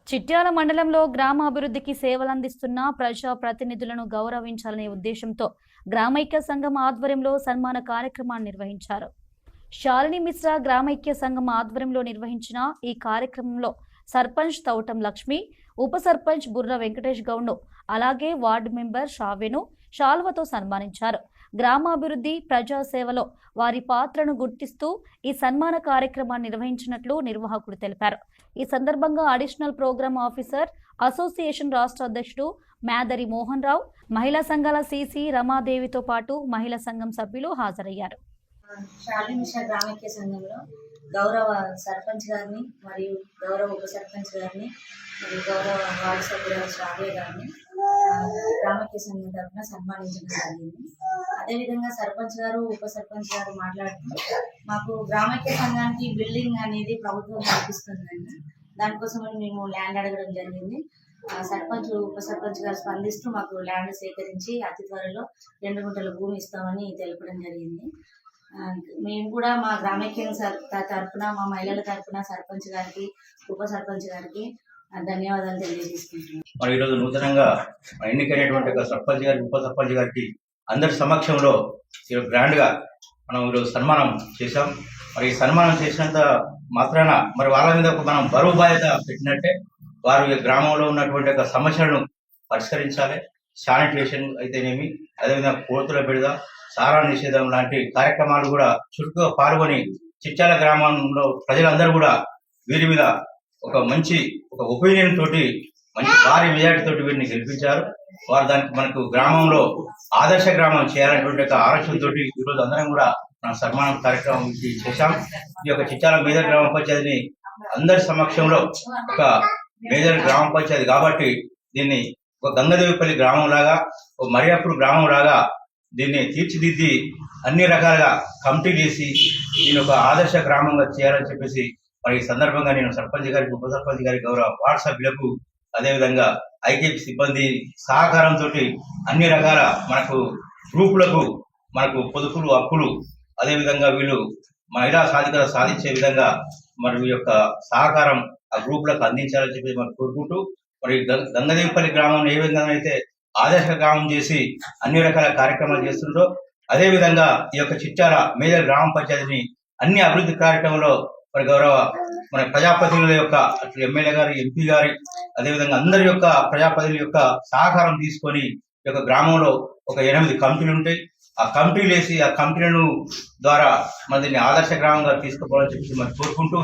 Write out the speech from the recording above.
చిట్యాల మండలంలో గ్రామాభివృద్ధికి సేవలందిస్తున్న ప్రజా ప్రతినిధులను గౌరవించాలనే ఉద్దేశంతో గ్రామైక్య సంఘం ఆధ్వర్యంలో సన్మాన కార్యక్రమాన్ని నిర్వహించారు. శాలిని మిశ్రా గ్రామైక్య సంఘం ఆధ్వర్యంలో నిర్వహించిన ఈ కార్యక్రమంలో సర్పంచ్ తౌటం లక్ష్మి, ఉప సర్పంచ్ బుర్ర వెంకటేష్ గౌడ్ను, అలాగే వార్డు మెంబర్ షావేను శాల్వతో సన్మానించారు. గ్రామాభివృద్ధి, ప్రజాసేవలో వారి పాత్రను గుర్తిస్తూ ఈ సన్మాన కార్యక్రమాన్ని నిర్వహించినట్లు నిర్వాహకుడు తెలిపారు. ఈ సందర్భంగా అడిషనల్ ప్రోగ్రామ్ ఆఫీసర్, అసోసియేషన్ రాష్ట్ర అధ్యక్షుడు మేదరి మోహన్ రావు, మహిళా సంఘాల సిసి రమాదేవితో పాటు మహిళా సంఘం సభ్యులు హాజరయ్యారు. శాలిని మిశ్రా గ్రామైక్య సంఘంలో గౌరవ సర్పంచ్ గారిని మరియు గౌరవ ఉప సర్పంచ్ గారిని మరియు గౌరవ వార్డు సభ్యుల శ్రావ్య గారిని గ్రామైక్య సంఘం తరఫున సన్మానించడం జరిగింది. అదేవిధంగా సర్పంచ్ గారు, ఉప సర్పంచ్ గారు మాట్లాడుతూ మాకు గ్రామైక్య సంఘానికి బిల్డింగ్ అనేది ప్రభుత్వం కల్పిస్తుందండి. దానికోసమని మేము ల్యాండ్ అడగడం జరిగింది. సర్పంచ్, ఉప సర్పంచ్ గారు స్పందిస్తూ మాకు ల్యాండ్ సేకరించి అతి త్వరలో 2 గుంటల భూమి ఇస్తామని తెలపడం జరిగింది. మేము కూడా మా గ్రామైక్య తరఫున, మా మహిళల తరఫున సర్పంచ్ గారికి, ఉప సర్పంచ్ గారికి ధన్యవాదాలు తెలియజేసుకుంటున్నాం. మరి ఈరోజు నూతనంగా ఎన్నికైనటువంటి సర్పంచ్ గారికి, ఉప సర్పంచ్ గారికి అందరి సమక్షంలో ఈరోజు గ్రాండ్ గా మనం ఈరోజు సన్మానం చేశాం. మరి ఈ సన్మానం చేసినంత మాత్రాన మరి వాళ్ళ మీద మనం బరువు బాధ్యత పెట్టినట్టే వారు ఈ గ్రామంలో ఉన్నటువంటి సమస్యలను పరిష్కరించాలి. శానిటేషన్ అయితేనేమి, అదేవిధంగా కోతుల బిడద, సారా నిషేధం లాంటి కార్యక్రమాలు కూడా చురుకుగా పాల్గొని చిట్యాల గ్రామంలో ప్రజలందరూ కూడా వీరి మీద ఒక మంచి ఒపీనియన్ తోటి, మంచి భారీ మెజార్టీ తోటి వీరిని గెలిపించారు. వారు దానికి మనకు గ్రామంలో ఆదర్శ గ్రామం చేయాలనేటువంటి ఆలోచనతో ఈరోజు అందరం కూడా మన సన్మానం కార్యక్రమం చేశాం. ఈ యొక్క చిట్యాల మేజర్ గ్రామ పంచాయతీని అందరి సమక్షంలో ఒక మేజర్ గ్రామ పంచాయతీ కాబట్టి దీన్ని ఒక గంగదేవిపల్లి గ్రామం లాగా, ఒక మరియాపూర్ గ్రామం లాగా దీన్ని తీర్చిదిద్ది అన్ని రకాలుగా కమిటీ చేసి దీన్ని ఒక ఆదర్శ గ్రామంగా చేయాలని చెప్పేసి మరి ఈ సందర్భంగా నేను సర్పంచ్ గారికి, ఉప సర్పంచ్ గారికి, గౌరవ వార్డు సభ్యులకు, అదేవిధంగా ఐకేపీ సిబ్బంది సహకారంతో అన్ని రకాల మనకు గ్రూపులకు మనకు పొదుపులు, అప్పులు, అదేవిధంగా వీళ్ళు మహిళా సాధికారత సాధించే విధంగా మరి ఈ యొక్క సహకారం ఆ గ్రూపులకు అందించాలని చెప్పి మనం కోరుకుంటూ, మరి గంగదేవిపల్లి గ్రామం ఏ విధంగా అయితే ఆదర్శ గ్రామం చేసి అన్ని రకాల కార్యక్రమాలు చేస్తుందో, అదేవిధంగా ఈ యొక్క చిట్యాల మేజర్ గ్రామ పంచాయతీని అన్ని అభివృద్ధి కార్యక్రమంలో మరి గౌరవ మన ప్రజాప్రతినిధుల యొక్క, అటు ఎమ్మెల్యే గారి, ఎంపీ గారి, అదేవిధంగా అందరి యొక్క ప్రజాప్రతినిధుల యొక్క సహకారం తీసుకొని ఈ యొక్క గ్రామంలో ఒక 8 కమిటీలు ఉంటాయి. ఆ కమిటీలు వేసి ఆ కమిటీలను ద్వారా మన దీన్ని ఆదర్శ గ్రామంగా తీసుకుపోవాలని చెప్పి మనం కోరుకుంటూ